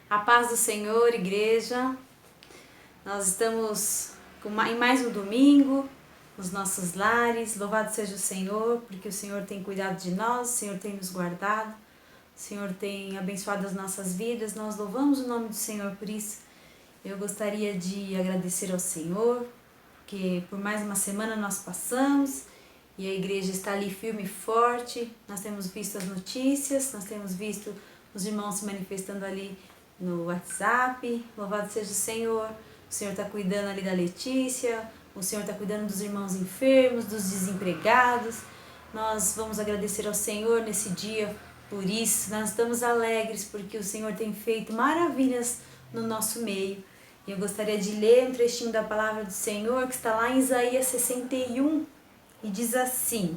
A paz do Senhor, igreja. Nós estamos em mais um domingo nos nossos lares. Louvado seja o Senhor, porque o Senhor tem cuidado de nós, o Senhor tem nos guardado, o Senhor tem abençoado as nossas vidas. Nós louvamos o nome do Senhor por isso. Eu gostaria de agradecer ao Senhor, porque por mais uma semana nós passamos e a igreja está ali firme e forte. Nós temos visto as notícias, nós temos visto os irmãos se manifestando ali no WhatsApp. Louvado seja o Senhor está cuidando ali da Letícia, o Senhor está cuidando dos irmãos enfermos, dos desempregados. Nós vamos agradecer ao Senhor nesse dia por isso. Nós estamos alegres porque o Senhor tem feito maravilhas no nosso meio. E eu gostaria de ler um trechinho da palavra do Senhor que está lá em Isaías 61 e diz assim: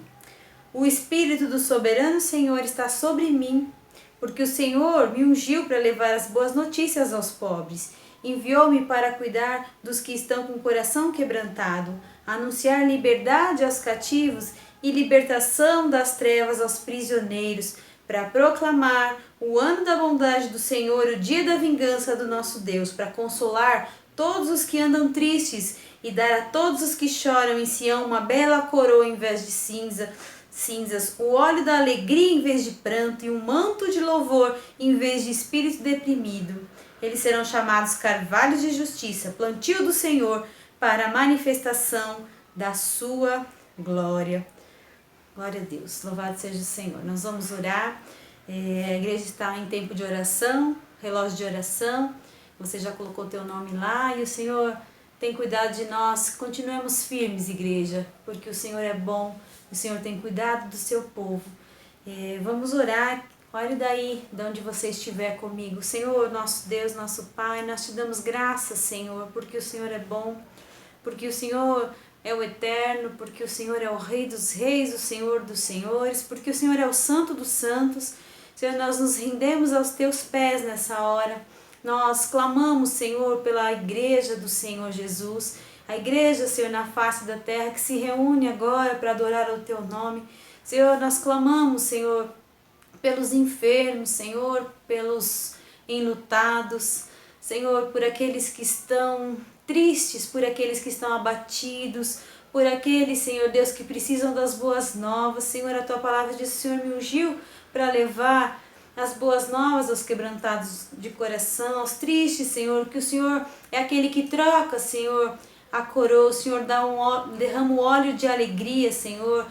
O Espírito do soberano Senhor está sobre mim, porque o Senhor me ungiu para levar as boas notícias aos pobres. Enviou-me para cuidar dos que estão com o coração quebrantado, anunciar liberdade aos cativos e libertação das trevas aos prisioneiros, para proclamar o ano da bondade do Senhor, o dia da vingança do nosso Deus, para consolar todos os que andam tristes e dar a todos os que choram em Sião uma bela coroa em vez de cinzas, o óleo da alegria em vez de pranto e um manto de louvor em vez de espírito deprimido. Eles serão chamados carvalhos de justiça, plantio do Senhor, para a manifestação da sua glória. Glória a Deus, louvado seja o Senhor. Nós vamos orar, a igreja está em tempo de oração, relógio de oração. Você já colocou teu nome lá e o Senhor tem cuidado de nós. Continuemos firmes, igreja, porque o Senhor é bom, o Senhor tem cuidado do seu povo. Vamos orar. Olhe daí, de onde você estiver comigo. Senhor, nosso Deus, nosso Pai, nós te damos graças, Senhor, porque o Senhor é bom, porque o Senhor é o eterno, porque o Senhor é o Rei dos reis, o Senhor dos senhores, porque o Senhor é o Santo dos santos. Senhor, nós nos rendemos aos teus pés nessa hora. Nós clamamos, Senhor, pela igreja do Senhor Jesus, a igreja, Senhor, na face da terra, que se reúne agora para adorar o teu nome. Senhor, nós clamamos, Senhor, pelos enfermos, Senhor, pelos enlutados, Senhor, por aqueles que estão tristes, por aqueles que estão abatidos, por aqueles, Senhor Deus, que precisam das boas novas. Senhor, a tua palavra diz que o Senhor me ungiu para levar as boas novas aos quebrantados de coração, aos tristes, Senhor, que o Senhor é aquele que troca, Senhor, a coroa, o Senhor derrama o óleo de alegria, Senhor.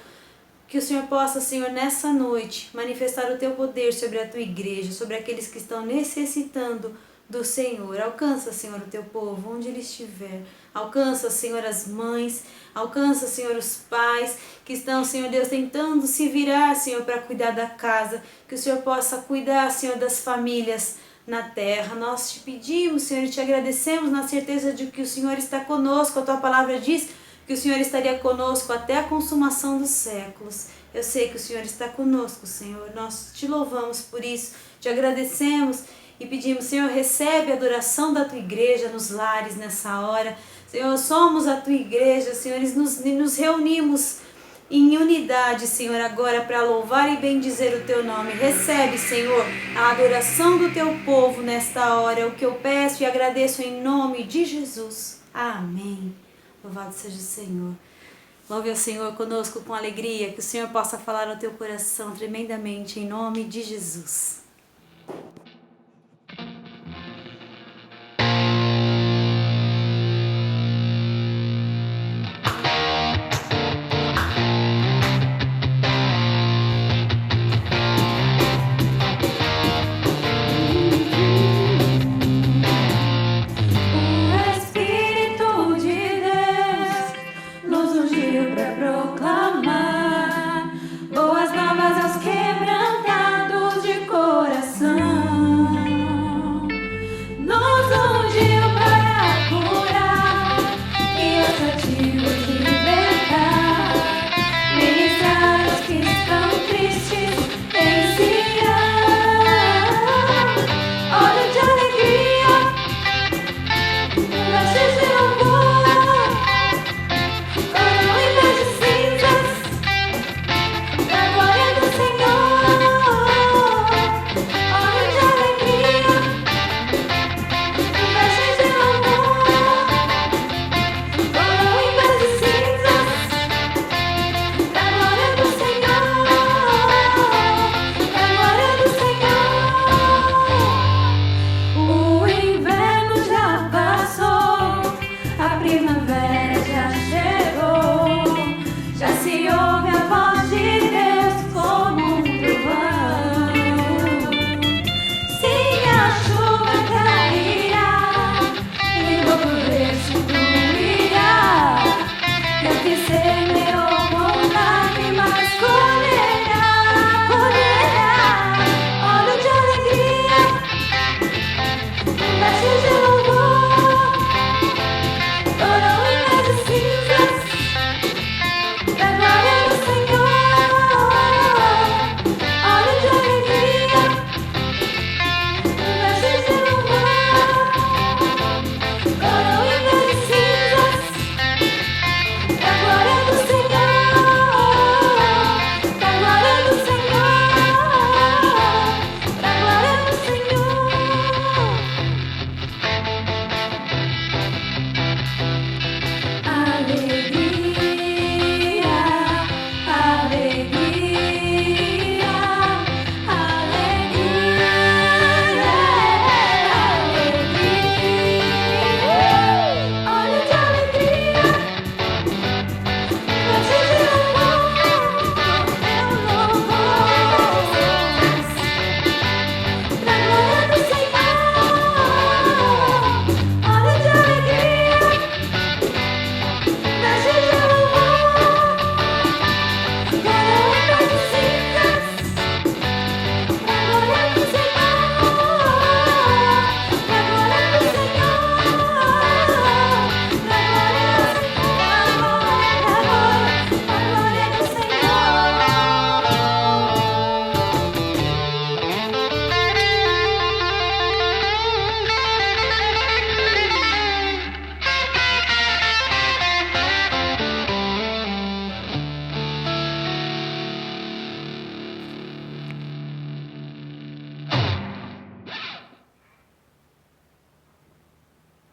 Que o Senhor possa, Senhor, nessa noite, manifestar o teu poder sobre a tua igreja, sobre aqueles que estão necessitando do Senhor. Alcança, Senhor, o teu povo, onde ele estiver. Alcança, Senhor, as mães. Alcança, Senhor, os pais que estão, Senhor Deus, tentando se virar, Senhor, para cuidar da casa. Que o Senhor possa cuidar, Senhor, das famílias na terra. Nós te pedimos, Senhor, e te agradecemos na certeza de que o Senhor está conosco. A tua palavra diz que o Senhor estaria conosco até a consumação dos séculos. Eu sei que o Senhor está conosco, Senhor. Nós te louvamos por isso, te agradecemos e pedimos, Senhor, recebe a adoração da tua igreja nos lares nessa hora. Senhor, somos a tua igreja, Senhor, nos reunimos em unidade, Senhor, agora para louvar e bendizer o teu nome. Recebe, Senhor, a adoração do teu povo nesta hora, o que eu peço e agradeço em nome de Jesus. Amém. Louvado seja o Senhor. Louve ao Senhor conosco com alegria, que o Senhor possa falar no teu coração tremendamente, em nome de Jesus. Proclamar boas novas aos quebrantados de coração.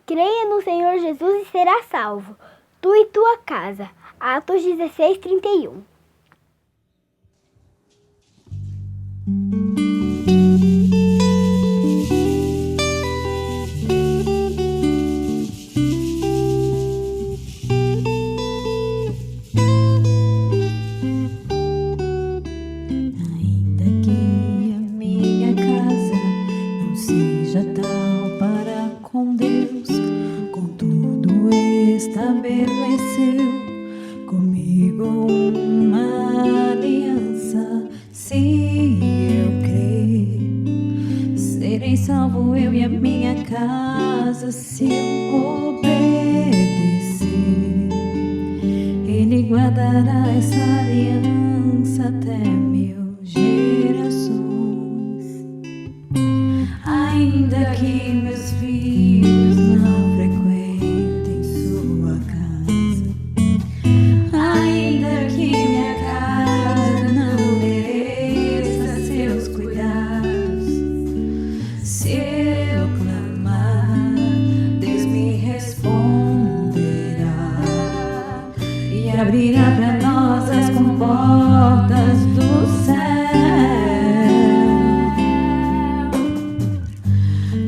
Creia no Senhor Jesus e será salvo, tu e tua casa. Atos 16:31. Salvo eu e a minha casa, se eu obedecer. Ele guardará essa aliança até 1000 gerações. Ainda que meus filhos não frequentem sua casa, ainda que minha casa não mereça seus cuidados, se eu clamar, Deus me responderá e abrirá para nós as comportas do céu.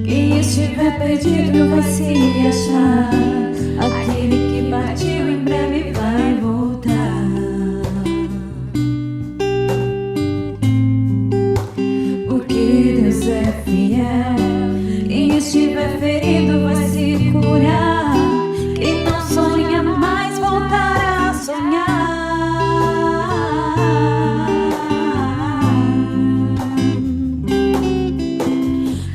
Quem estiver perdido vai se achar, aquele que partiu em breve vai voltar. Porque Deus é fiel. Quem estiver ferido vai se curar. Quem não sonha mais voltará a sonhar.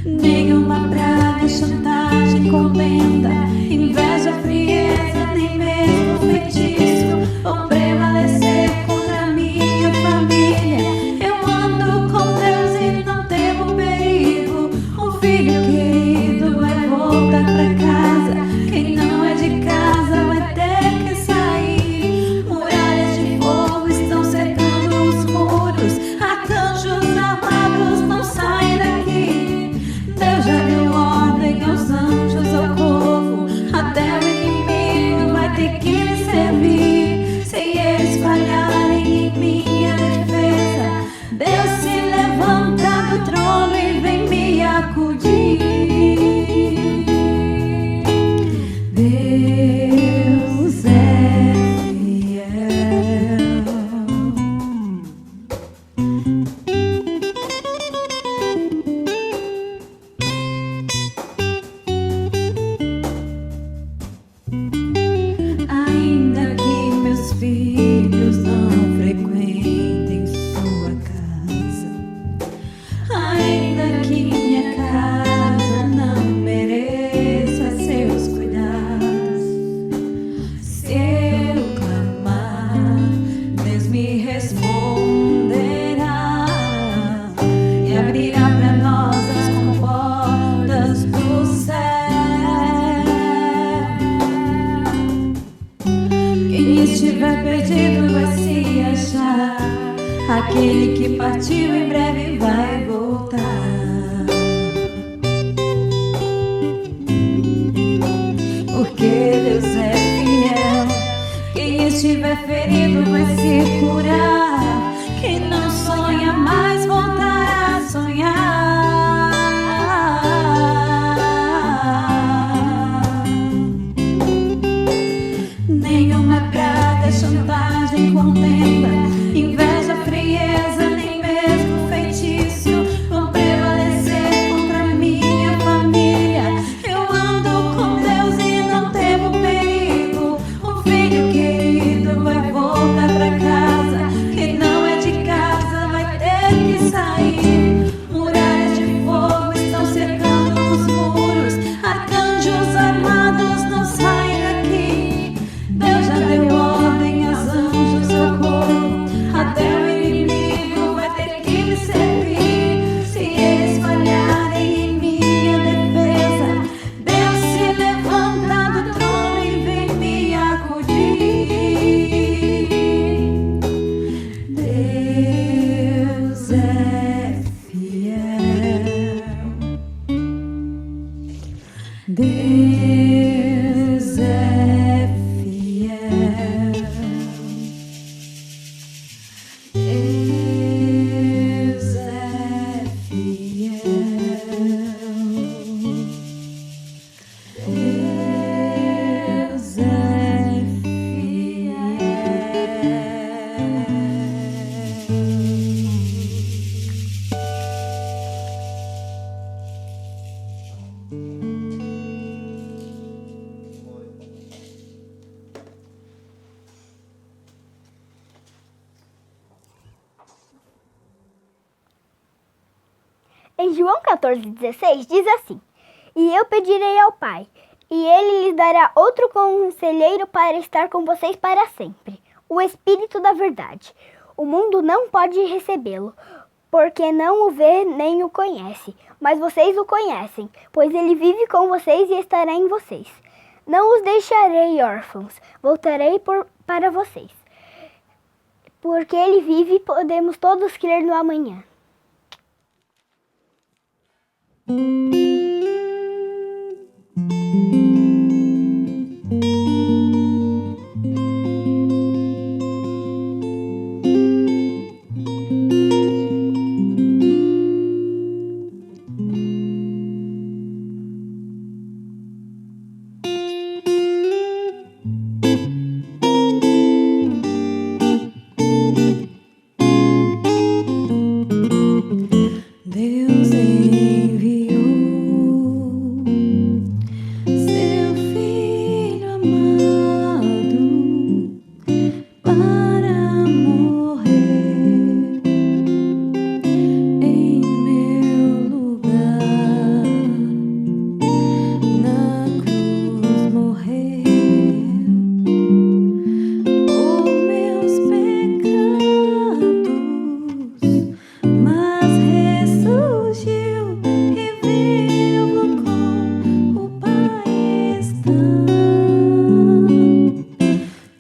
Nenhuma praga, chantagem, contenda, inveja, frieza, nem mesmo feitiço vão prevalecer contra minha família. Eu ando com Deus e não temo perigo. Um filho querido vai voltar pra casa. Quem não é de casa vai ter que sair. Muralhas de fogo estão cercando os muros. Arcanjos armados não saem daqui. Deus já deu ordem aos anjos, ao povo. Até o inimigo vai ter que me servir. Sem eles falharem em minha defesa, Deus se levanta do trono e vem me acudir. Deus é fiel. aquele que partiu em breve vai voltar. Porque Deus é fiel, quem estiver ferido vai se curar, quem não sonha mais voltará a sonhar. Nenhuma praga, chantagem, contenda, inveja, frieza, nem mesmo feitiço vão prevalecer contra a minha família. Eu ando com Deus e não temo perigo. Um filho querido vai voltar pra casa, quem não é de casa vai ter que sair. Muralhas de fogo estão cercando os muros, arcanjos armados não saem daqui. Deus já deu ordem aos anjos, socorro, até o inimigo vai ter que me servir. Se eles falharem em minha defesa, Deus se levanta do trono e vem me acudir. Deus é fiel. Deus é fiel. Deus é fiel. Deus é Em João 14,16 diz assim: E eu pedirei ao Pai, e Ele lhes dará outro conselheiro para estar com vocês para sempre, o Espírito da Verdade. O mundo não pode recebê-lo, porque não o vê nem o conhece, mas vocês o conhecem, pois Ele vive com vocês e estará em vocês. Não os deixarei órfãos, voltarei para vocês. Porque Ele vive, podemos todos crer no amanhã. Deus enviou seu Filho amado para morrer em meu lugar. Na cruz morreu por meus pecados, mas ressurgiu e vivo com o Pai está.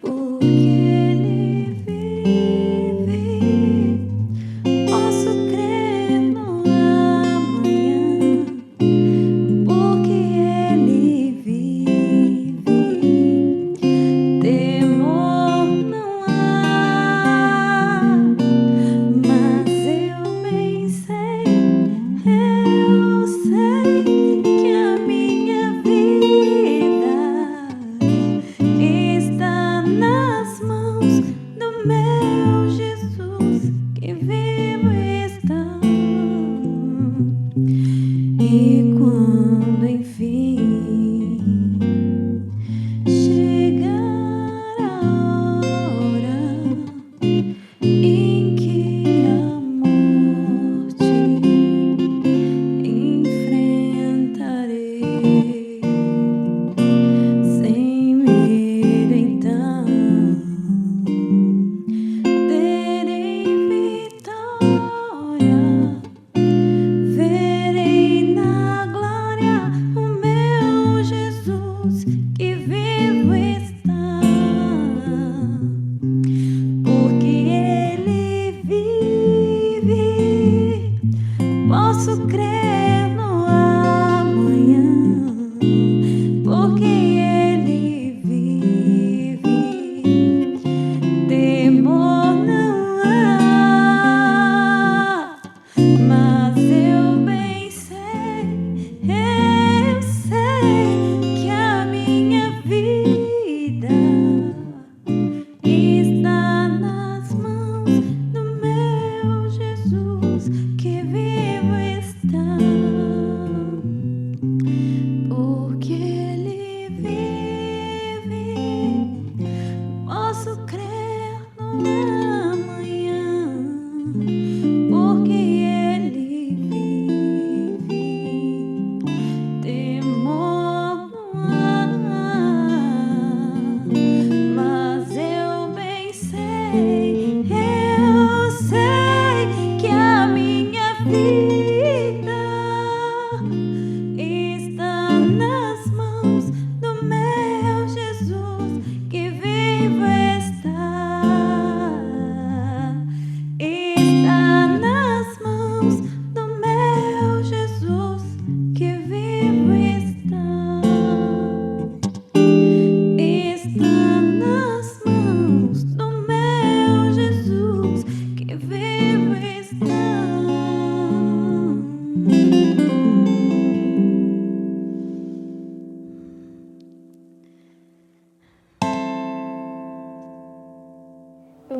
Porque Ele vive, posso crer no amanhã. Porque Ele vive, temor não há. Mas eu bem sei que a minha vida está nas mãos do meu Jesus, que vivo está. E quando enfim chegar a hora em que a morte enfrentarei, sem medo então terei vitória, verei na glória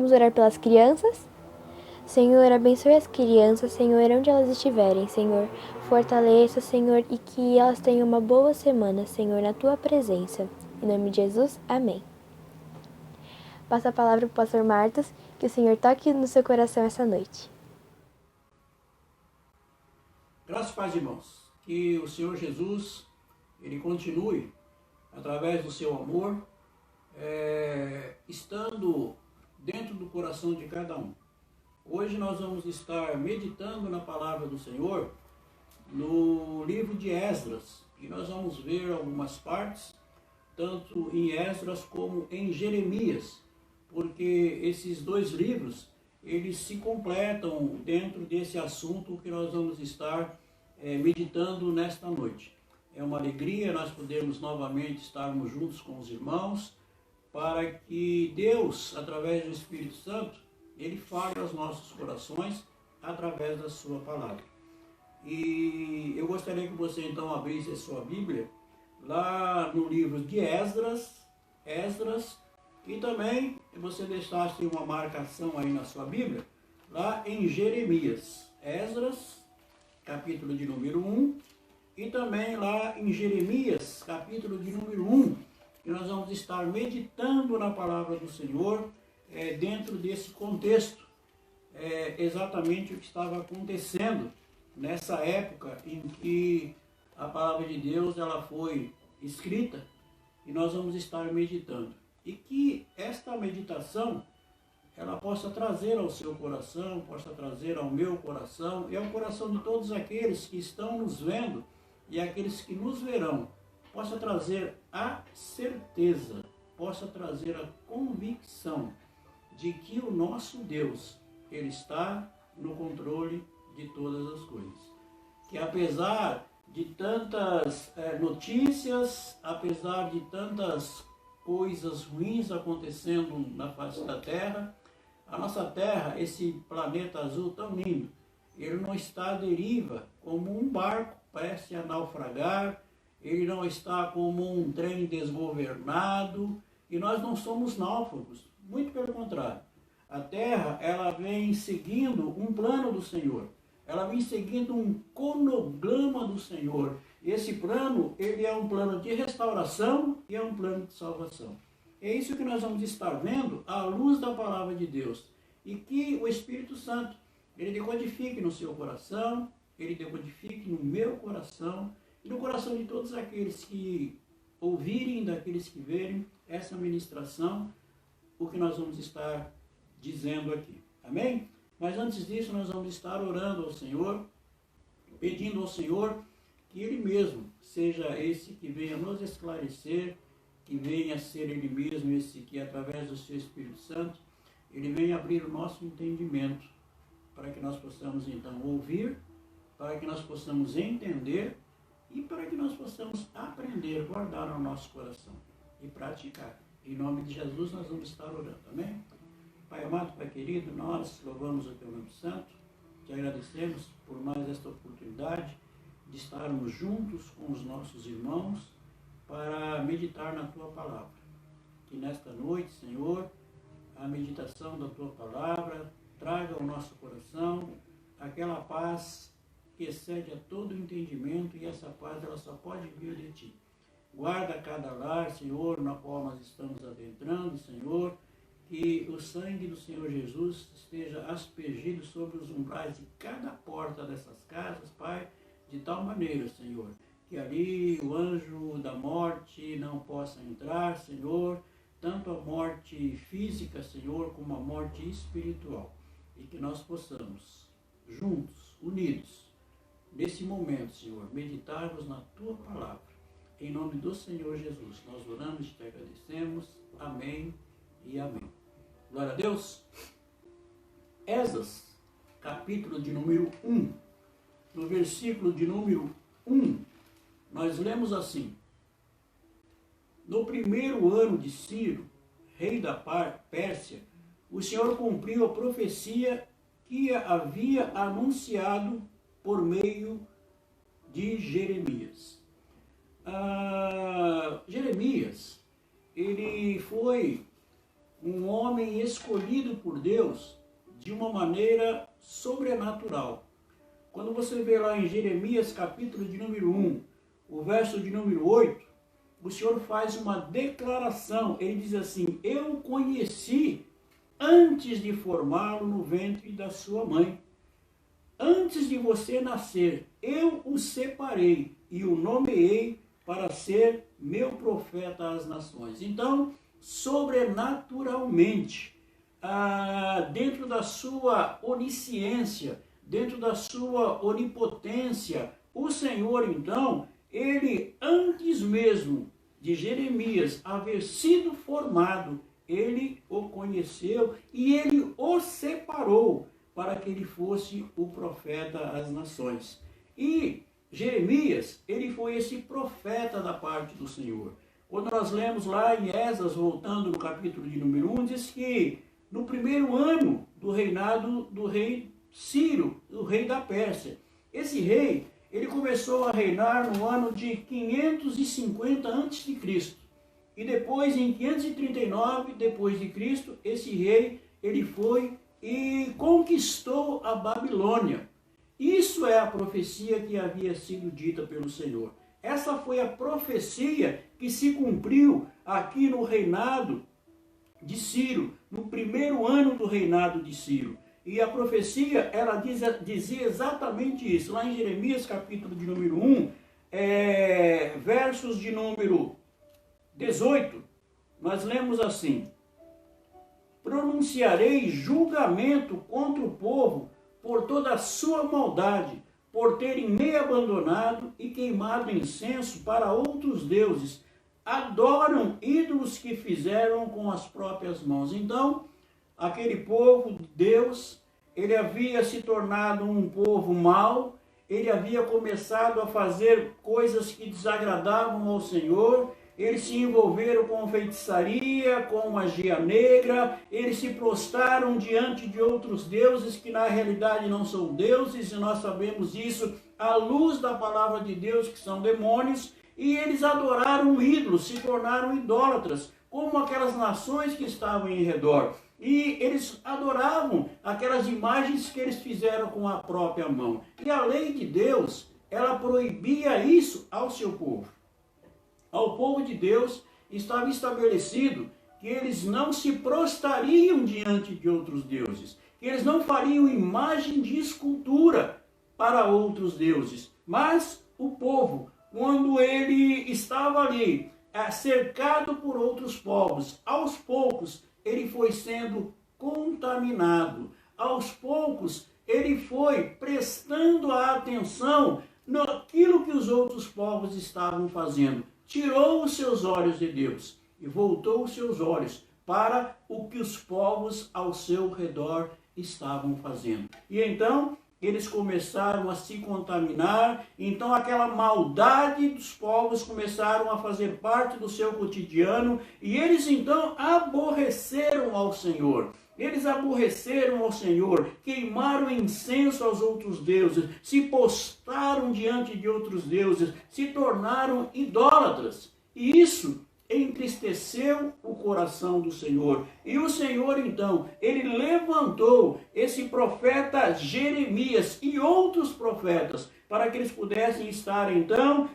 Vamos orar pelas crianças? Senhor, abençoe as crianças, Senhor, onde elas estiverem, Senhor. Fortaleça, Senhor, e que elas tenham uma boa semana, Senhor, na Tua presença. Em nome de Jesus, amém. Passa a palavra para o pastor Marcos, que o Senhor toque no seu coração essa noite. Graças e paz, irmãos. Que o Senhor Jesus, Ele continue, através do seu amor, estando dentro do coração de cada um. Hoje nós vamos estar meditando na palavra do Senhor, no livro de Esdras, e nós vamos ver algumas partes, tanto em Esdras como em Jeremias, porque esses dois livros, eles se completam dentro desse assunto que nós vamos estar meditando nesta noite. É uma alegria nós podermos novamente estarmos juntos com os irmãos, para que Deus, através do Espírito Santo, Ele fale aos nossos corações através da sua palavra. E eu gostaria que você então abrisse a sua Bíblia lá no livro de Esdras, e também você deixasse uma marcação aí na sua Bíblia, lá em Jeremias. Esdras, capítulo de número 1, e também lá em Jeremias, capítulo de número 1, que nós vamos estar meditando na palavra do Senhor, dentro desse contexto, exatamente o que estava acontecendo nessa época em que a palavra de Deus ela foi escrita, e nós vamos estar meditando. E que esta meditação ela possa trazer ao seu coração, possa trazer ao meu coração e ao coração de todos aqueles que estão nos vendo e aqueles que nos verão, possa trazer a certeza, possa trazer a convicção de que o nosso Deus, Ele está no controle de todas as coisas. Que apesar de tantas notícias, apesar de tantas coisas ruins acontecendo na face da Terra, a nossa Terra, esse planeta azul tão lindo, ele não está à deriva como um barco prestes a naufragar, ele não está como um trem desgovernado, e nós não somos náufragos, muito pelo contrário. A Terra, ela vem seguindo um plano do Senhor, ela vem seguindo um cronograma do Senhor. Esse plano, ele é um plano de restauração e é um plano de salvação. É isso que nós vamos estar vendo à luz da palavra de Deus. E que o Espírito Santo, ele decodifique no seu coração, ele decodifique no meu coração, e no coração de todos aqueles que ouvirem, daqueles que verem essa ministração, o que nós vamos estar dizendo aqui. Amém? Mas antes disso, nós vamos estar orando ao Senhor, pedindo ao Senhor que Ele mesmo seja esse que venha nos esclarecer, que venha ser Ele mesmo esse que, através do seu Espírito Santo, Ele venha abrir o nosso entendimento, para que nós possamos então ouvir, para que nós possamos entender e para que nós possamos aprender, guardar no nosso coração e praticar. Em nome de Jesus nós vamos estar orando, amém? Pai amado, Pai querido, nós louvamos o Teu nome santo, te agradecemos por mais esta oportunidade de estarmos juntos com os nossos irmãos para meditar na Tua palavra. Que nesta noite, Senhor, a meditação da Tua palavra traga ao nosso coração aquela paz que excede a todo entendimento, e essa paz ela só pode vir de Ti. Guarda cada lar, Senhor, na qual nós estamos adentrando, Senhor, que o sangue do Senhor Jesus esteja aspergido sobre os umbrais de cada porta dessas casas, Pai, de tal maneira, Senhor, que ali o anjo da morte não possa entrar, Senhor, tanto a morte física, Senhor, como a morte espiritual. E que nós possamos, juntos, unidos, nesse momento, Senhor, meditarmos na Tua palavra. Em nome do Senhor Jesus, nós oramos e te agradecemos. Amém e amém. Glória a Deus. Esdras, capítulo de número 1, no versículo de número 1, nós lemos assim: no primeiro ano de Ciro, rei da Pérsia, o Senhor cumpriu a profecia que havia anunciado por meio de Jeremias. Jeremias, ele foi um homem escolhido por Deus de uma maneira sobrenatural. Quando você vê lá em Jeremias, capítulo de número 1, o verso de número 8, o Senhor faz uma declaração. Ele diz assim: eu o conheci antes de formá-lo no ventre da sua mãe. Antes de você nascer, eu o separei e o nomeei para ser meu profeta às nações. Então, sobrenaturalmente, dentro da sua onisciência, dentro da sua onipotência, o Senhor, então, ele, antes mesmo de Jeremias haver sido formado, ele o conheceu e ele o separou para que ele fosse o profeta às nações. E Jeremias, ele foi esse profeta da parte do Senhor. Quando nós lemos lá em Esdras, voltando no capítulo de número 1, diz que no primeiro ano do reinado do rei Ciro, o rei da Pérsia, esse rei, ele começou a reinar no ano de 550 a.C. E depois, em 539 depois de Cristo, esse rei, ele foi e conquistou a Babilônia. Isso é a profecia que havia sido dita pelo Senhor. Essa foi a profecia que se cumpriu aqui no reinado de Ciro, no primeiro ano do reinado de Ciro. E a profecia, ela dizia exatamente isso. Lá em Jeremias, capítulo de número 1, versos de número 18, nós lemos assim: pronunciarei julgamento contra o povo por toda a sua maldade, por terem me abandonado e queimado incenso para outros deuses. Adoram ídolos que fizeram com as próprias mãos. Então, aquele povo de Deus, ele havia se tornado um povo mau, ele havia começado a fazer coisas que desagradavam ao Senhor, eles se envolveram com feitiçaria, com magia negra, eles se prostraram diante de outros deuses que na realidade não são deuses, e nós sabemos isso à luz da palavra de Deus, que são demônios, e eles adoraram ídolos, se tornaram idólatras, como aquelas nações que estavam em redor. E eles adoravam aquelas imagens que eles fizeram com a própria mão. E a lei de Deus, ela proibia isso ao seu povo. Ao povo de Deus estava estabelecido que eles não se prostrariam diante de outros deuses, que eles não fariam imagem de escultura para outros deuses. Mas o povo, quando ele estava ali, cercado por outros povos, aos poucos ele foi sendo contaminado. Aos poucos ele foi prestando a atenção naquilo que os outros povos estavam fazendo. Tirou os seus olhos de Deus e voltou os seus olhos para o que os povos ao seu redor estavam fazendo. E então eles começaram a se contaminar, então aquela maldade dos povos começaram a fazer parte do seu cotidiano, e eles então aborreceram ao Senhor. Eles aborreceram ao Senhor, queimaram incenso aos outros deuses, se postraram diante de outros deuses, se tornaram idólatras. E isso entristeceu o coração do Senhor. E o Senhor, então, ele levantou esse profeta Jeremias e outros profetas para que eles pudessem estar, então,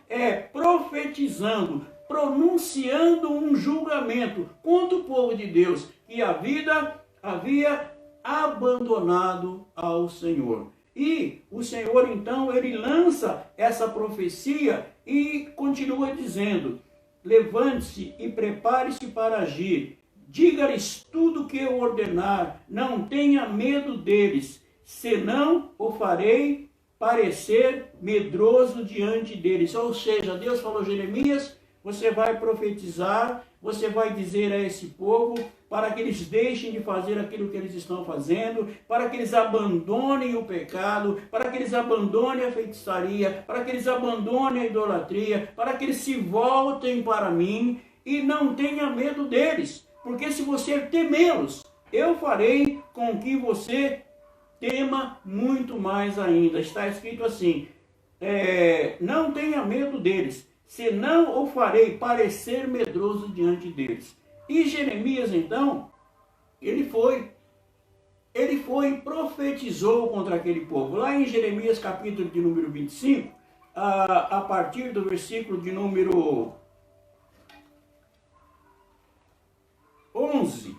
profetizando, pronunciando um julgamento contra o povo de Deus que a vida havia abandonado ao Senhor. E o Senhor, então, ele lança essa profecia e continua dizendo: levante-se e prepare-se para agir. Diga-lhes tudo o que eu ordenar. Não tenha medo deles, senão o farei parecer medroso diante deles. Ou seja, Deus falou: Jeremias, você vai profetizar, você vai dizer a esse povo para que eles deixem de fazer aquilo que eles estão fazendo, para que eles abandonem o pecado, para que eles abandonem a feitiçaria, para que eles abandonem a idolatria, para que eles se voltem para mim e não tenha medo deles. Porque se você temê-los, eu farei com que você tema muito mais ainda. Está escrito assim: não tenha medo deles, senão o farei parecer medroso diante deles. E Jeremias, então, Ele foi e profetizou contra aquele povo. Lá em Jeremias capítulo de número 25, a partir do versículo de número 11,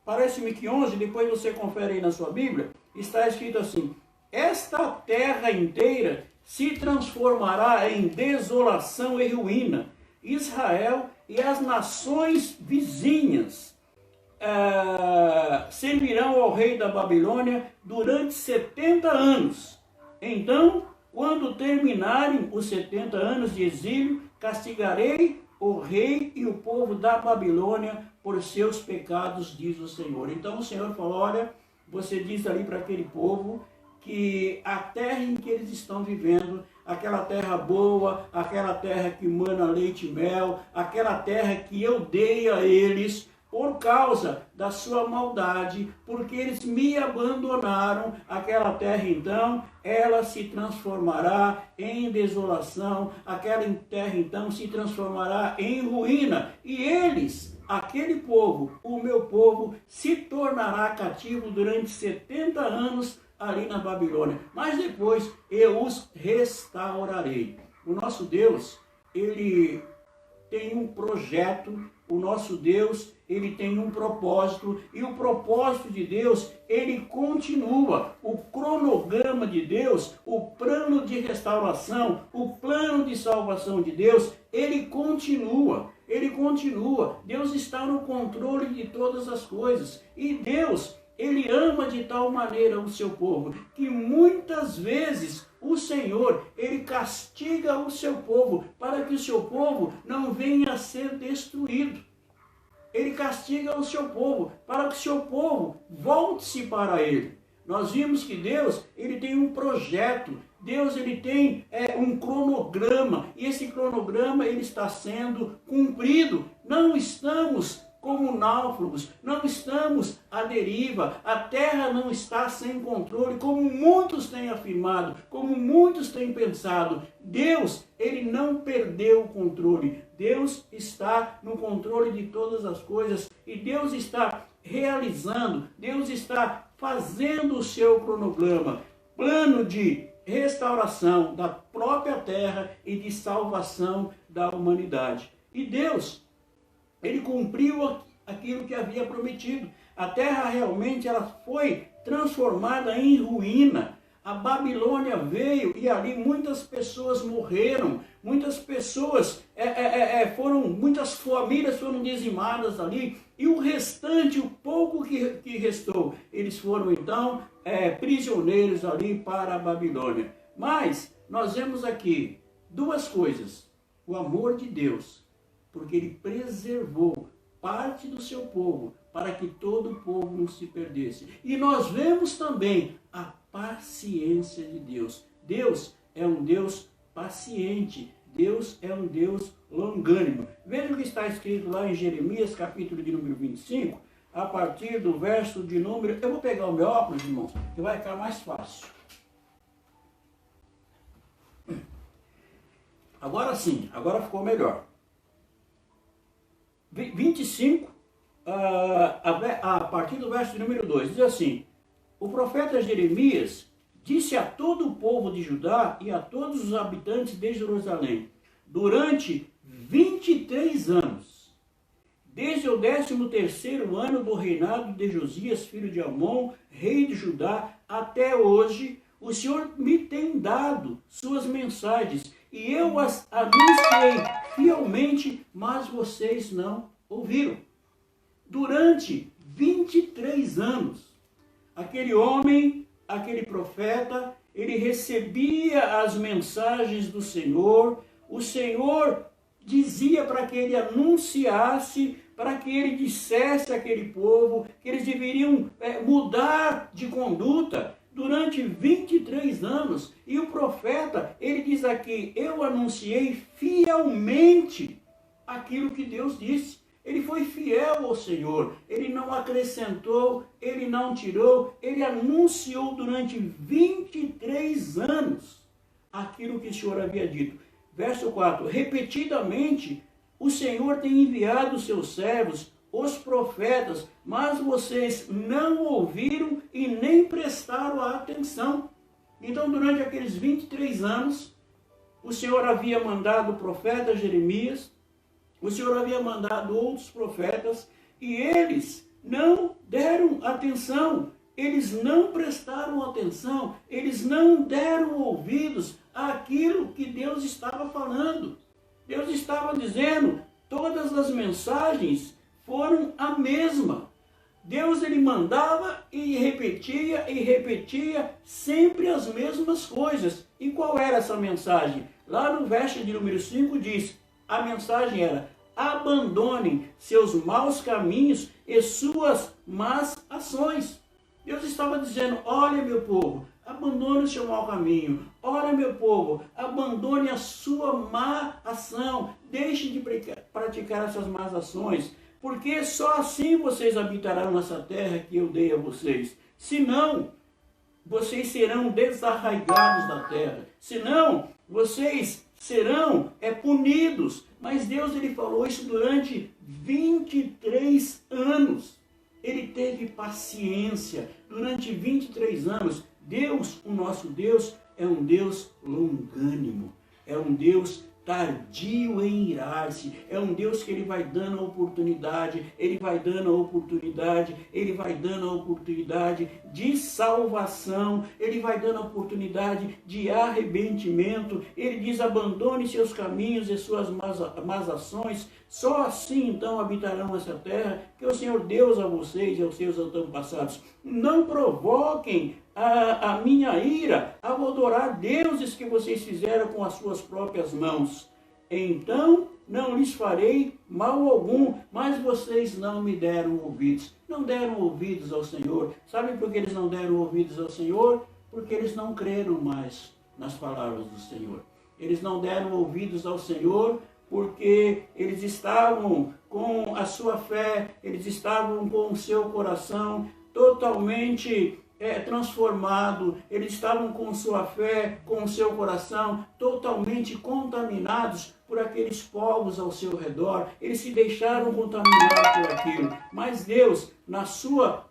parece-me que 11, depois você confere aí na sua Bíblia, está escrito assim: esta terra inteira se transformará em desolação e ruína. Israel e as nações vizinhas servirão ao rei da Babilônia durante 70 anos. Então, quando terminarem os 70 anos de exílio, castigarei o rei e o povo da Babilônia por seus pecados, diz o Senhor. Então o Senhor falou: olha, você diz ali para aquele povo que a terra em que eles estão vivendo, aquela terra boa, aquela terra que mana leite e mel, aquela terra que eu dei a eles, por causa da sua maldade, porque eles me abandonaram, aquela terra então, ela se transformará em desolação, aquela terra então se transformará em ruína, e eles, aquele povo, o meu povo, se tornará cativo durante 70 anos ali na Babilônia, mas depois eu os restaurarei. O nosso Deus, ele tem um projeto, o nosso Deus, ele tem um propósito, e o propósito de Deus, ele continua. O cronograma de Deus, o plano de restauração, o plano de salvação de Deus, ele continua. Ele continua. Deus está no controle de todas as coisas. E Deus, ele ama de tal maneira o seu povo, que muitas vezes o Senhor, ele castiga o seu povo, para que o seu povo não venha a ser destruído. Ele castiga o seu povo, para que o seu povo volte-se para ele. Nós vimos que Deus, ele tem um projeto, Deus, ele tem um cronograma, e esse cronograma, ele está sendo cumprido. Não estamos como náufragos, não estamos à deriva, a terra não está sem controle, como muitos têm afirmado, como muitos têm pensado. Deus, ele não perdeu o controle, Deus está no controle de todas as coisas, e Deus está realizando, Deus está fazendo o seu cronograma, plano de restauração da própria terra e de salvação da humanidade. E Deus, ele cumpriu aquilo que havia prometido. A terra realmente ela foi transformada em ruína. A Babilônia veio e ali muitas pessoas morreram. Muitas pessoas muitas famílias foram dizimadas ali. E o restante, o pouco que restou, eles foram então prisioneiros ali para a Babilônia. Mas nós vemos aqui duas coisas. O amor de Deus, porque ele preservou parte do seu povo, para que todo o povo não se perdesse. E nós vemos também a paciência de Deus. Deus é um Deus paciente, Deus é um Deus longânimo. Veja o que está escrito lá em Jeremias, capítulo de número 25, a partir do verso de número... Eu vou pegar o meu óculos, irmãos, que vai ficar mais fácil. Agora sim, agora ficou melhor. 25, a partir do verso número 2, diz assim: o profeta Jeremias disse a todo o povo de Judá e a todos os habitantes de Jerusalém, durante 23 anos, desde o 13º ano do reinado de Josias, filho de Amon, rei de Judá, até hoje, o Senhor me tem dado suas mensagens, e eu as anunciei fielmente, mas vocês não ouviram. Durante 23 anos, aquele homem, aquele profeta, ele recebia as mensagens do Senhor, o Senhor dizia para que ele anunciasse, para que ele dissesse àquele povo que eles deveriam mudar de conduta durante 23 anos. E o profeta, ele diz aqui: eu anunciei fielmente aquilo que Deus disse. Ele foi fiel ao Senhor, ele não acrescentou, ele não tirou, ele anunciou durante 23 anos aquilo que o Senhor havia dito. Verso 4, repetidamente o Senhor tem enviado os seus servos, os profetas, mas vocês não ouviram e nem prestaram atenção. Então, durante aqueles 23 anos, o Senhor havia mandado o profeta Jeremias, o Senhor havia mandado outros profetas, e eles não deram atenção, eles não prestaram atenção, eles não deram ouvidos àquilo que Deus estava falando. Deus estava dizendo, todas as mensagens foram a mesma. Deus, ele mandava e repetia sempre as mesmas coisas. E qual era essa mensagem? Lá no verso de número 5 diz, a mensagem era, abandonem seus maus caminhos e suas más ações. Deus estava dizendo, olha meu povo, abandone o seu mau caminho. Olha meu povo, abandone a sua má ação. Deixe de praticar essas más ações. Porque só assim vocês habitarão nessa terra que eu dei a vocês. Senão, vocês serão desarraigados da terra. Senão, vocês serão punidos. Mas Deus, ele falou isso durante 23 anos. Ele teve paciência durante 23 anos. Deus, o nosso Deus, é um Deus longânimo. É um Deus tardio em irar-se. É um Deus que ele vai dando a oportunidade, ele vai dando a oportunidade, ele vai dando a oportunidade de salvação, ele vai dando a oportunidade de arrependimento. Ele diz, abandone seus caminhos e suas más ações, só assim então habitarão essa terra que o Senhor deu a vocês e aos seus antepassados. Não provoquem a minha ira a adorar deuses que vocês fizeram com as suas próprias mãos. Então não lhes farei mal algum, mas vocês não me deram ouvidos. Não deram ouvidos ao Senhor. Sabe por que eles não deram ouvidos ao Senhor? Porque eles não creram mais nas palavras do Senhor. Eles não deram ouvidos ao Senhor porque eles estavam com a sua fé, eles estavam com o seu coração totalmente transformado, eles estavam com sua fé, com o seu coração totalmente contaminados por aqueles povos ao seu redor. Eles se deixaram contaminar por aquilo. Mas Deus, na sua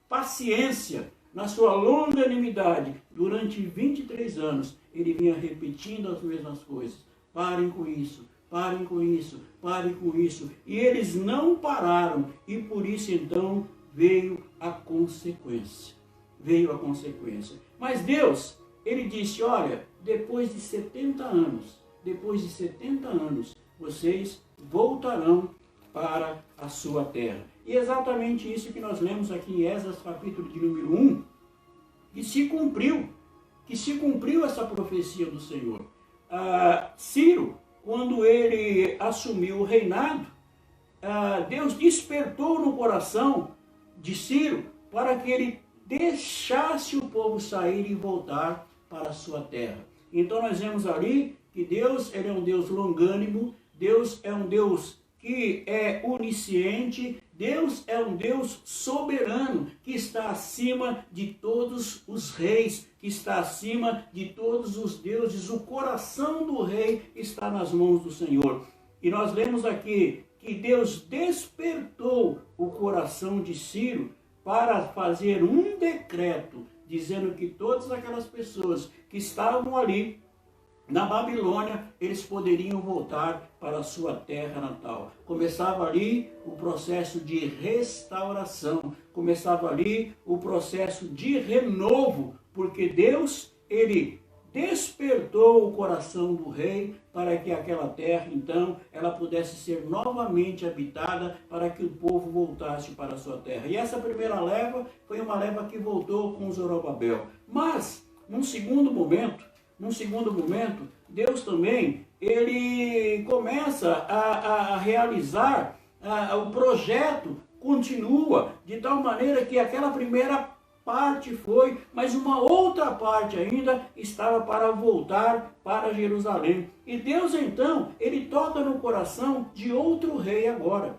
paciência, na sua longanimidade, durante 23 anos, ele vinha repetindo as mesmas coisas. Parem com isso, parem com isso, parem com isso. E eles não pararam, e por isso então veio a consequência. Veio a consequência. Mas Deus, ele disse, olha, depois de 70 anos, vocês voltarão para a sua terra. E é exatamente isso que nós lemos aqui em Esdras, capítulo de número 1, que se cumpriu essa profecia do Senhor. Ciro, quando ele assumiu o reinado, Deus despertou no coração de Ciro para que ele deixasse o povo sair e voltar para a sua terra. Então nós vemos ali que Deus, ele é um Deus longânimo, Deus é um Deus que é onisciente, Deus é um Deus soberano, que está acima de todos os reis, que está acima de todos os deuses. O coração do rei está nas mãos do Senhor. E nós lemos aqui que Deus despertou o coração de Ciro para fazer um decreto, dizendo que todas aquelas pessoas que estavam ali na Babilônia, eles poderiam voltar para a sua terra natal. Começava ali o processo de restauração, começava ali o processo de renovo, porque Deus, ele despertou o coração do rei para que aquela terra, então, ela pudesse ser novamente habitada, para que o povo voltasse para a sua terra. E essa primeira leva foi uma leva que voltou com Zorobabel. Mas, num segundo momento, Deus também, ele começa a realizar, o projeto continua, de tal maneira que aquela primeira parte foi, mas uma outra parte ainda estava para voltar para Jerusalém. E Deus então, ele toca no coração de outro rei agora.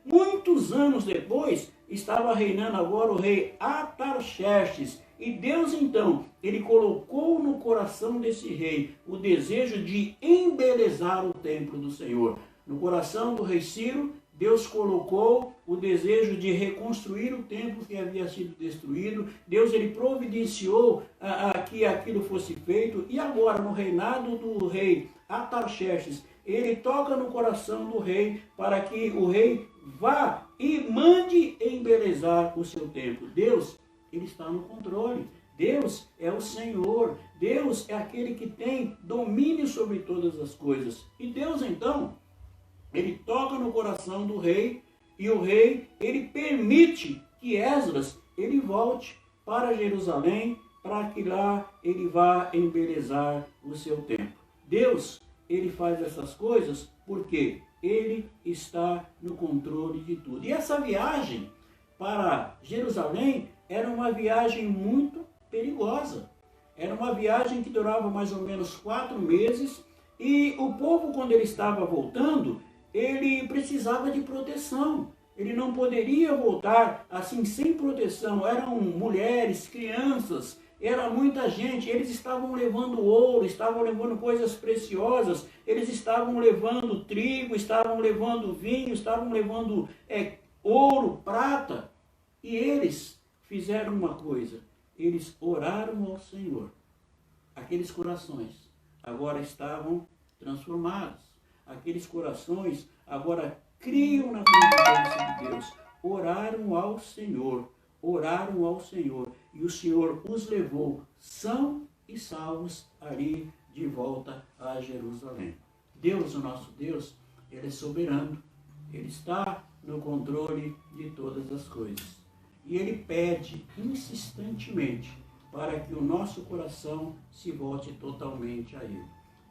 Muitos anos depois, estava reinando agora o rei Atarxerxes. E Deus então, ele colocou no coração desse rei o desejo de embelezar o templo do Senhor. No coração do rei Ciro, Deus colocou o desejo de reconstruir o templo que havia sido destruído. Deus ele providenciou que aquilo fosse feito. E agora, no reinado do rei Atarxerxes, ele toca no coração do rei para que o rei vá e mande embelezar o seu templo. Deus, ele está no controle. Deus é o Senhor. Deus é aquele que tem domínio sobre todas as coisas. E Deus, então, ele toca no coração do rei, e o rei, ele permite que Esdras, ele volte para Jerusalém, para que lá ele vá embelezar o seu templo. Deus, ele faz essas coisas porque ele está no controle de tudo. E essa viagem para Jerusalém era uma viagem muito perigosa. Era uma viagem que durava mais ou menos 4 meses, e o povo, quando ele estava voltando, ele precisava de proteção. Ele não poderia voltar assim sem proteção. Eram mulheres, crianças, era muita gente. Eles estavam levando ouro, estavam levando coisas preciosas, eles estavam levando trigo, estavam levando vinho, estavam levando ouro, prata. E eles fizeram uma coisa, eles oraram ao Senhor. Aqueles corações agora estavam transformados. Aqueles corações agora criam na providência de Deus. Oraram ao Senhor, e o Senhor os levou são e salvos ali de volta a Jerusalém. Deus, o nosso Deus, ele é soberano, ele está no controle de todas as coisas. E ele pede insistentemente para que o nosso coração se volte totalmente a ele.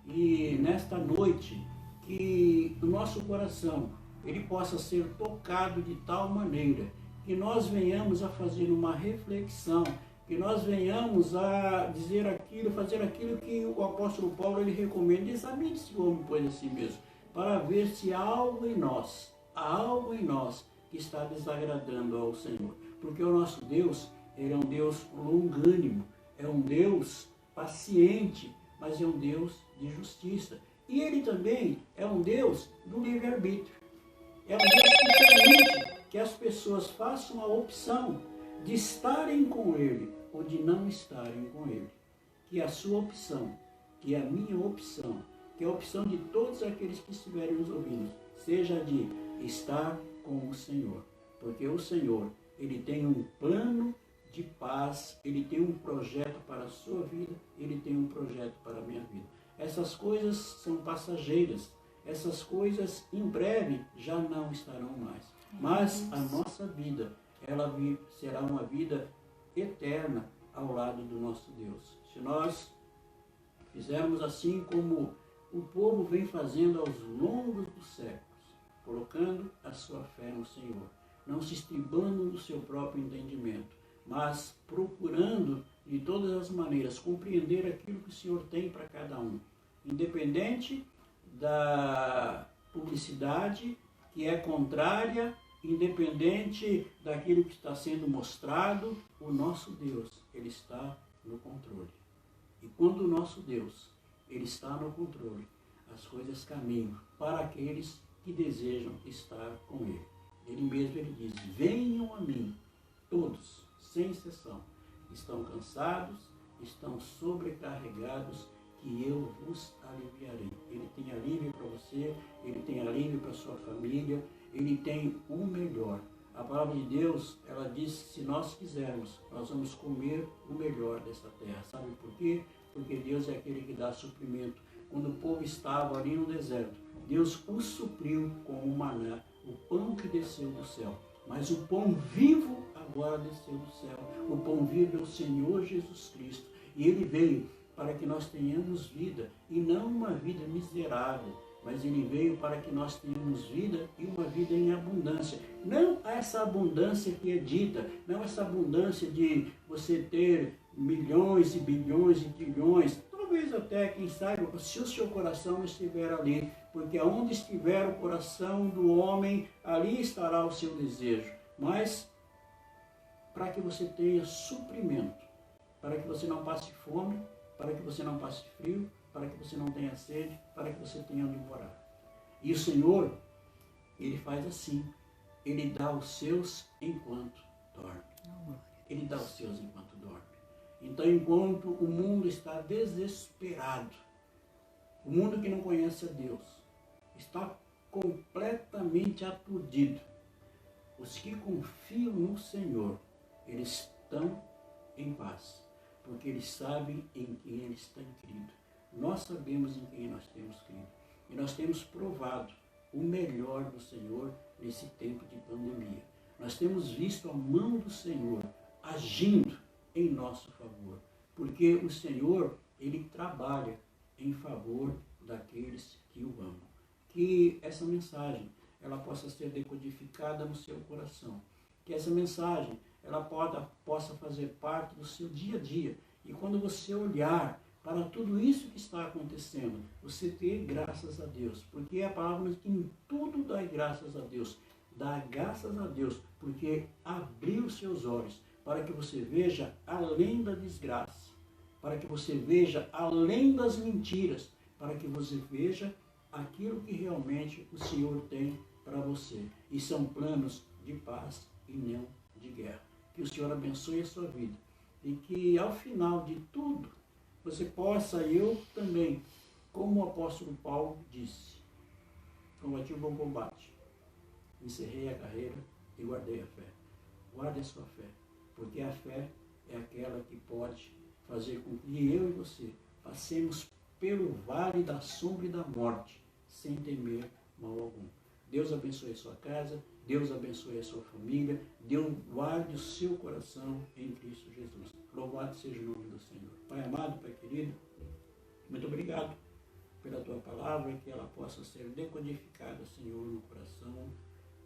E nesta noite, que o nosso coração ele possa ser tocado de tal maneira que nós venhamos a fazer uma reflexão, que nós venhamos a dizer aquilo, fazer aquilo que o apóstolo Paulo ele recomenda. Examine-se o homem, pois, assim mesmo, para ver se há algo em nós que está desagradando ao Senhor. Porque o nosso Deus, ele é um Deus longânimo, é um Deus paciente, mas é um Deus de justiça. E ele também é um Deus do livre-arbítrio. É um Deus que permite que as pessoas façam a opção de estarem com ele ou de não estarem com ele. Que a sua opção, que a minha opção, que a opção de todos aqueles que estiverem nos ouvindo, seja de estar com o Senhor. Porque o Senhor, ele tem um plano de paz, ele tem um projeto para a sua vida, ele tem um projeto para a minha vida. Essas coisas são passageiras, essas coisas em breve já não estarão mais. Mas a nossa vida, ela será uma vida eterna ao lado do nosso Deus. Se nós fizermos assim como o povo vem fazendo aos longos dos séculos, colocando a sua fé no Senhor, não se estribando no seu próprio entendimento, mas procurando de todas as maneiras compreender aquilo que o Senhor tem para cada um, independente da publicidade que é contrária, independente daquilo que está sendo mostrado, o nosso Deus, ele está no controle. E quando o nosso Deus, ele está no controle, as coisas caminham para aqueles que desejam estar com ele. Ele mesmo ele diz: venham a mim, todos, sem exceção, estão cansados, estão sobrecarregados, que eu vos aliviarei. Ele tem alívio para você, ele tem alívio para a sua família, ele tem o melhor. A palavra de Deus, ela diz que se nós quisermos, nós vamos comer o melhor dessa terra. Sabe por quê? Porque Deus é aquele que dá suprimento. Quando o povo estava ali no deserto, Deus os supriu com o maná, o pão que desceu do céu. Mas o pão vivo agora desceu do céu. O pão vivo é o Senhor Jesus Cristo. E ele veio para que nós tenhamos vida, e não uma vida miserável, mas ele veio para que nós tenhamos vida e uma vida em abundância. Não essa abundância que é dita, não essa abundância de você ter milhões e bilhões e trilhões, talvez até, quem sabe, se o seu coração estiver ali, porque aonde estiver o coração do homem, ali estará o seu desejo. Mas para que você tenha suprimento, para que você não passe fome, para que você não passe frio, para que você não tenha sede, para que você tenha onde morar. E o Senhor, Ele faz assim. Ele dá os seus enquanto dorme. Ele dá os seus enquanto dorme. Então, enquanto o mundo está desesperado, o mundo que não conhece a Deus, está completamente aturdido, os que confiam no Senhor, eles estão em paz, porque eles sabem em quem eles têm crido. Nós sabemos em quem nós temos crido. E nós temos provado o melhor do Senhor nesse tempo de pandemia. Nós temos visto a mão do Senhor agindo em nosso favor, porque o Senhor, Ele trabalha em favor daqueles que o amam. Que essa mensagem, ela possa ser decodificada no seu coração. Que essa mensagem, ela possa fazer parte do seu dia a dia. E quando você olhar para tudo isso que está acontecendo, você ter graças a Deus. Porque a palavra diz que em tudo dá graças a Deus. Dá graças a Deus, porque abriu seus olhos para que você veja além da desgraça, para que você veja além das mentiras, para que você veja aquilo que realmente o Senhor tem para você. E são planos de paz e não de guerra. Que o Senhor abençoe a sua vida. E que ao final de tudo, você possa, eu também, como o apóstolo Paulo disse, combati o bom combate, encerrei a carreira e guardei a fé. Guarde a sua fé, porque a fé é aquela que pode fazer com que eu e você passemos pelo vale da sombra e da morte, sem temer mal algum. Deus abençoe a sua casa, Deus abençoe a sua família, Deus guarde o seu coração em Cristo Jesus. Louvado seja o nome do Senhor. Pai amado, Pai querido, muito obrigado pela Tua palavra, que ela possa ser decodificada, Senhor, no coração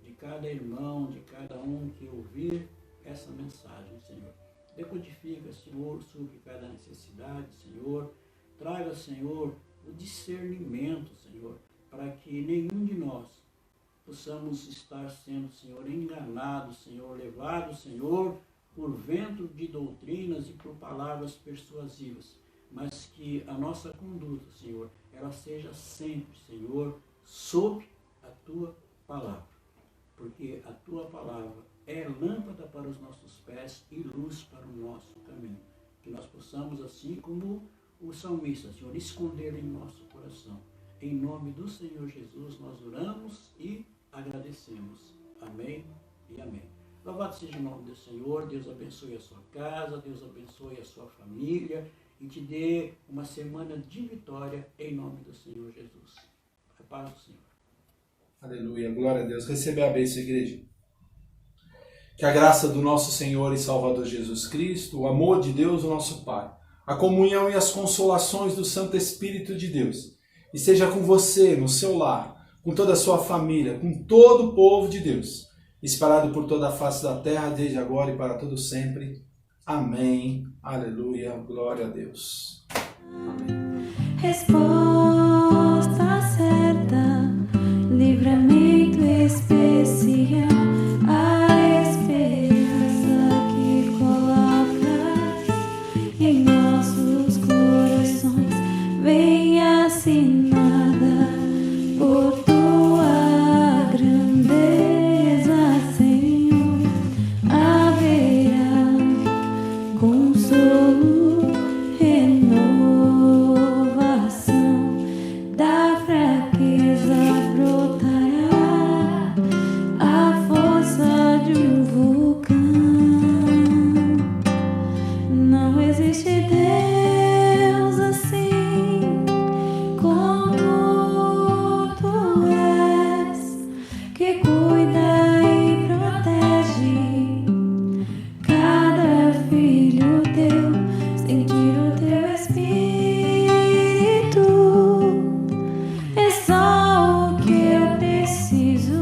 de cada irmão, de cada um que ouvir essa mensagem, Senhor. Decodifica, Senhor, supre cada necessidade, Senhor. Traga, Senhor, o discernimento, Senhor, para que nenhum de nós possamos estar sendo, Senhor, enganados, Senhor, levados, Senhor, por vento de doutrinas e por palavras persuasivas, mas que a nossa conduta, Senhor, ela seja sempre, Senhor, sob a Tua palavra, porque a Tua palavra é lâmpada para os nossos pés e luz para o nosso caminho. Que nós possamos, assim como o salmista, Senhor, esconder em nosso coração. Em nome do Senhor Jesus, nós oramos e agradecemos. Amém e amém. Louvado seja o nome do Senhor. Deus abençoe a sua casa, Deus abençoe a sua família e te dê uma semana de vitória em nome do Senhor Jesus. A paz do Senhor. Aleluia, glória a Deus. Recebe a bênção, igreja. Que a graça do nosso Senhor e Salvador Jesus Cristo, o amor de Deus, o nosso Pai, a comunhão e as consolações do Santo Espírito de Deus, e seja com você, no seu lar, com toda a sua família, com todo o povo de Deus, espalhado por toda a face da terra, desde agora e para todo sempre. Amém. Aleluia. Glória a Deus. Amém. Resposta certa, livramento especial, a esperança que colocas em nossos corações, vem assinada por Tua grandeza, Senhor. Haverá consolo, renovação, da fraqueza brotará a força de um vulcão. Não existe Deus assim como Tu és, que cuida e protege cada filho Teu, sentir o Teu Espírito é só o que eu preciso,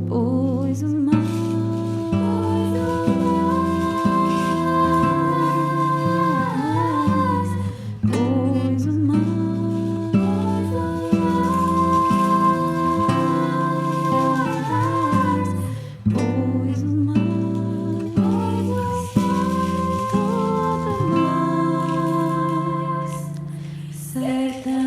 pois o mal certamente